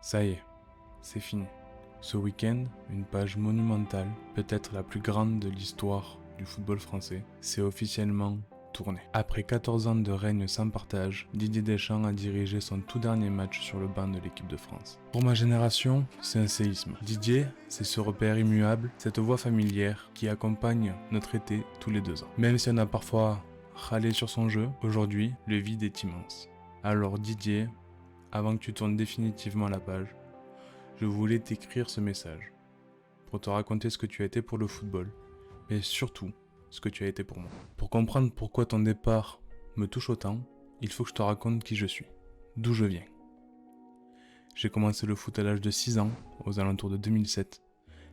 Ça y est, c'est fini. Ce week-end, une page monumentale, peut-être la plus grande de l'histoire du football français, s'est officiellement tournée. Après 14 ans de règne sans partage, Didier Deschamps a dirigé son tout dernier match sur le banc de l'équipe de France. Pour ma génération, c'est un séisme. Didier, c'est ce repère immuable, cette voix familière qui accompagne notre été tous les 2 ans. Même si on a parfois râlé sur son jeu, aujourd'hui, le vide est immense. Alors Didier, avant que tu tournes définitivement la page, je voulais t'écrire ce message pour te raconter ce que tu as été pour le football, mais surtout ce que tu as été pour moi. Pour comprendre pourquoi ton départ me touche autant, il faut que je te raconte qui je suis, d'où je viens. J'ai commencé le foot à l'âge de 6 ans, aux alentours de 2007.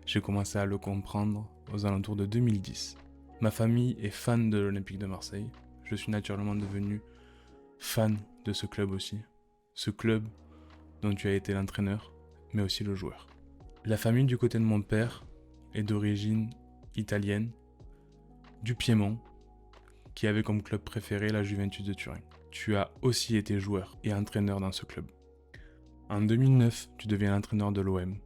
J'ai commencé à le comprendre aux alentours de 2010. Ma famille est fan de l'Olympique de Marseille. Je suis naturellement devenu fan de ce club aussi. Ce club dont tu as été l'entraîneur, mais aussi le joueur. La famille du côté de mon père est d'origine italienne, du Piémont, qui avait comme club préféré la Juventus de Turin. Tu as aussi été joueur et entraîneur dans ce club. En 2009, tu deviens l'entraîneur de l'OM.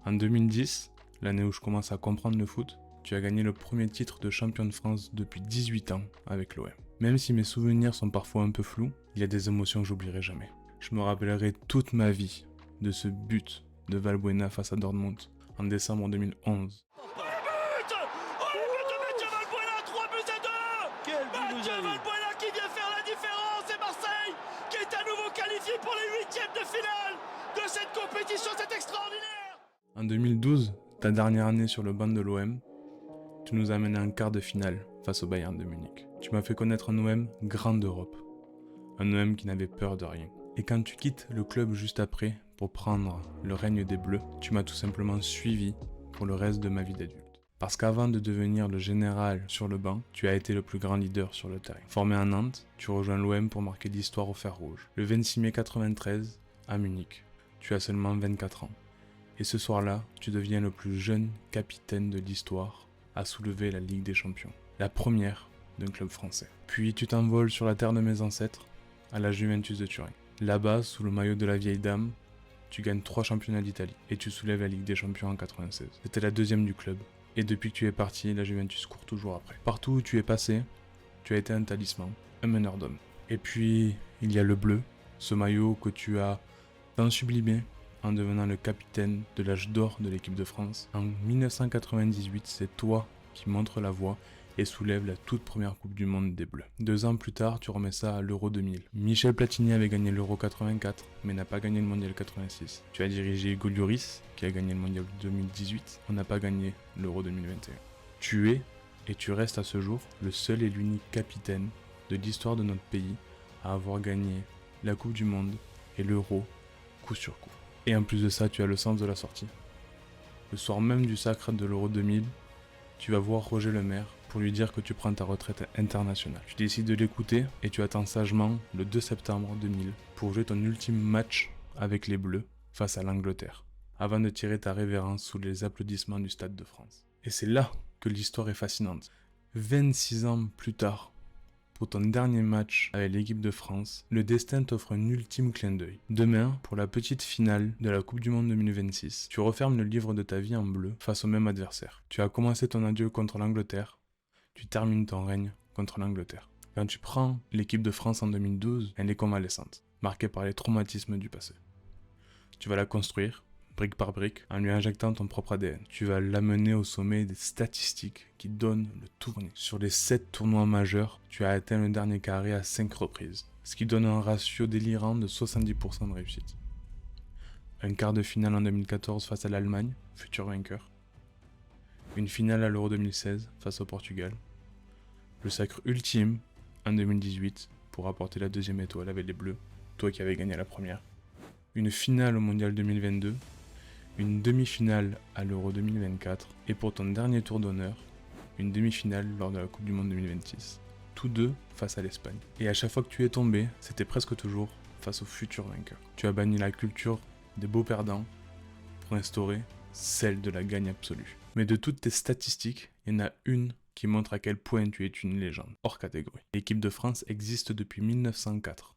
En 2010, l'année où je commence à comprendre le foot, tu as gagné le premier titre de champion de France depuis 18 ans avec l'OM. Même si mes souvenirs sont parfois un peu flous, il y a des émotions que j'oublierai jamais. Je me rappellerai toute ma vie de ce but de Valbuena face à Dortmund en décembre 2011. Mathieu Valbuena, 3 buts à 2. Mathieu Valbuena qui vient faire la différence et Marseille qui est à nouveau qualifié pour les huitièmes de finale de cette compétition, c'est extraordinaire. En 2012, ta dernière année sur le banc de l'OM, tu nous as amené en quart de finale face au Bayern de Munich. Tu m'as fait connaître un OM grand d'Europe, un OM qui n'avait peur de rien. Et quand tu quittes le club juste après pour prendre le règne des Bleus, tu m'as tout simplement suivi pour le reste de ma vie d'adulte. Parce qu'avant de devenir le général sur le banc, tu as été le plus grand leader sur le terrain. Formé à Nantes, tu rejoins l'OM pour marquer l'histoire au fer rouge. Le 26 mai 93, à Munich, tu as seulement 24 ans. Et ce soir-là, tu deviens le plus jeune capitaine de l'histoire à soulever la Ligue des Champions. La première d'un club français. Puis tu t'envoles sur la terre de mes ancêtres, à la Juventus de Turin. Là-bas, sous le maillot de la vieille dame, tu gagnes 3 championnats d'Italie et tu soulèves la Ligue des Champions en 96. C'était la deuxième du club. Et depuis que tu es parti, la Juventus court toujours après. Partout où tu es passé, tu as été un talisman, un meneur d'hommes. Et puis, il y a le bleu, ce maillot que tu as tant sublimé en devenant le capitaine de l'âge d'or de l'équipe de France. En 1998, c'est toi qui montres la voie et soulève la toute première Coupe du Monde des Bleus. 2 ans plus tard, tu remets ça à l'Euro 2000. Michel Platini avait gagné l'Euro 84, mais n'a pas gagné le Mondial 86. Tu as dirigé Hugo Lloris, qui a gagné le Mondial 2018. On n'a pas gagné l'Euro 2021. Tu es, et tu restes à ce jour, le seul et l'unique capitaine de l'histoire de notre pays à avoir gagné la Coupe du Monde et l'Euro coup sur coup. Et en plus de ça, tu as le sens de la sortie. Le soir même du sacre de l'Euro 2000, tu vas voir Roger Lemaire pour lui dire que tu prends ta retraite internationale. Tu décides de l'écouter et tu attends sagement le 2 septembre 2000 pour jouer ton ultime match avec les Bleus face à l'Angleterre, avant de tirer ta révérence sous les applaudissements du Stade de France. Et c'est là que l'histoire est fascinante. 26 ans plus tard, pour ton dernier match avec l'équipe de France, le destin t'offre un ultime clin d'œil. Demain, pour la petite finale de la Coupe du Monde 2026, tu refermes le livre de ta vie en bleu face au même adversaire. Tu as commencé ton adieu contre l'Angleterre, tu termines ton règne contre l'Angleterre. Quand tu prends l'équipe de France en 2012, elle est convalescente, marquée par les traumatismes du passé. Tu vas la construire, brique par brique, en lui injectant ton propre ADN. Tu vas l'amener au sommet des statistiques qui donnent le tournis. Sur les 7 tournois majeurs, tu as atteint le dernier carré à 5 reprises, ce qui donne un ratio délirant de 70% de réussite. Un quart de finale en 2014 face à l'Allemagne, futur vainqueur. Une finale à l'Euro 2016 face au Portugal. Le sacre ultime en 2018 pour apporter la deuxième étoile avec les Bleus, toi qui avais gagné la première. Une finale au Mondial 2022. Une demi-finale à l'Euro 2024 et pour ton dernier tour d'honneur, une demi-finale lors de la Coupe du Monde 2026. Tous deux face à l'Espagne. Et à chaque fois que tu es tombé, c'était presque toujours face au futur vainqueur. Tu as banni la culture des beaux perdants pour instaurer celle de la gagne absolue. Mais de toutes tes statistiques, il y en a une qui montre à quel point tu es une légende, hors catégorie. L'équipe de France existe depuis 1904.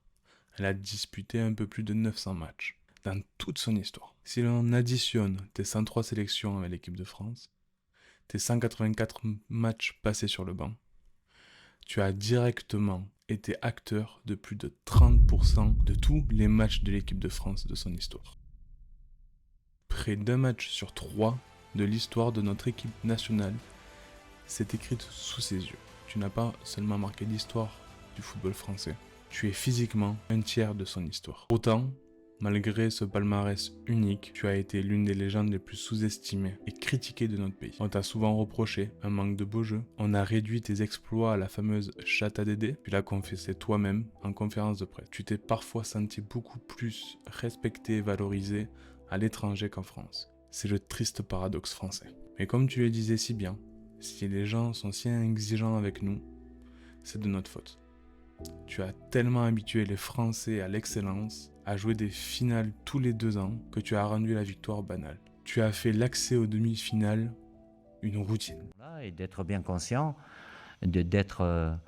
Elle a disputé un peu plus de 900 matchs. dans toute son histoire. Si l'on additionne tes 103 sélections avec l'équipe de France, tes 184 matchs passés sur le banc, tu as directement été acteur de plus de 30% de tous les matchs de l'équipe de France de son histoire. Près d'un match sur 3 de l'histoire de notre équipe nationale s'est écrite sous ses yeux. Tu n'as pas seulement marqué l'histoire du football français, tu es physiquement un tiers de son histoire. Autant, malgré ce palmarès unique, tu as été l'une des légendes les plus sous-estimées et critiquées de notre pays. On t'a souvent reproché un manque de beau jeu, on a réduit tes exploits à la fameuse chatte à Dédé, tu l'as confessé toi-même en conférence de presse. Tu t'es parfois senti beaucoup plus respecté et valorisé à l'étranger qu'en France. C'est le triste paradoxe français. Mais comme tu le disais si bien, si les gens sont si exigeants avec nous, c'est de notre faute. Tu as tellement habitué les Français à l'excellence, à jouer des finales tous les 2 ans, que tu as rendu la victoire banale. Tu as fait l'accès aux demi-finales une routine. Et d'être bien conscient, d'être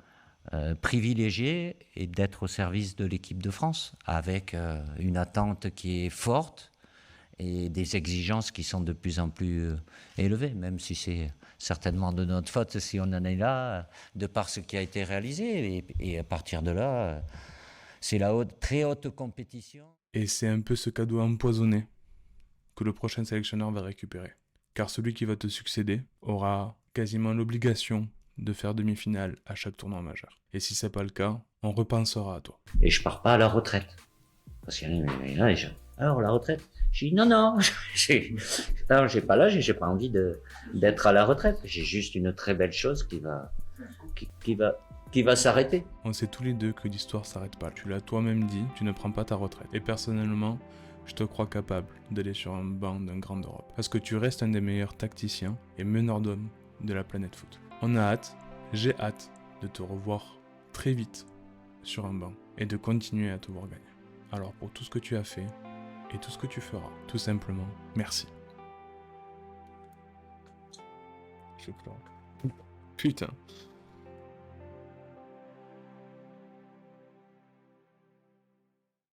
privilégié et d'être au service de l'équipe de France, avec une attente qui est forte et des exigences qui sont de plus en plus élevées, même si c'est certainement de notre faute si on en est là, de par ce qui a été réalisé. Et à partir de là, c'est la très haute compétition. Et c'est un peu ce cadeau empoisonné que le prochain sélectionneur va récupérer. Car celui qui va te succéder aura quasiment l'obligation de faire demi-finale à chaque tournoi majeur. Et si c'est pas le cas, on repensera à toi. Et je pars pas à la retraite. Parce qu'il y en a des gens. Alors la retraite, j'ai dit non, j'ai pas l'âge et j'ai pas envie d'être à la retraite. J'ai juste une très belle chose qui va s'arrêter. On sait tous les deux que l'histoire s'arrête pas. Tu l'as toi-même dit, tu ne prends pas ta retraite. Et personnellement, je te crois capable d'aller sur un banc d'un grand Europe. Parce que tu restes un des meilleurs tacticiens et meneurs d'hommes de la planète foot. On a hâte, j'ai hâte de te revoir très vite sur un banc et de continuer à te voir gagner. Alors pour tout ce que tu as fait et tout ce que tu feras, tout simplement, merci. Je pleure. Putain.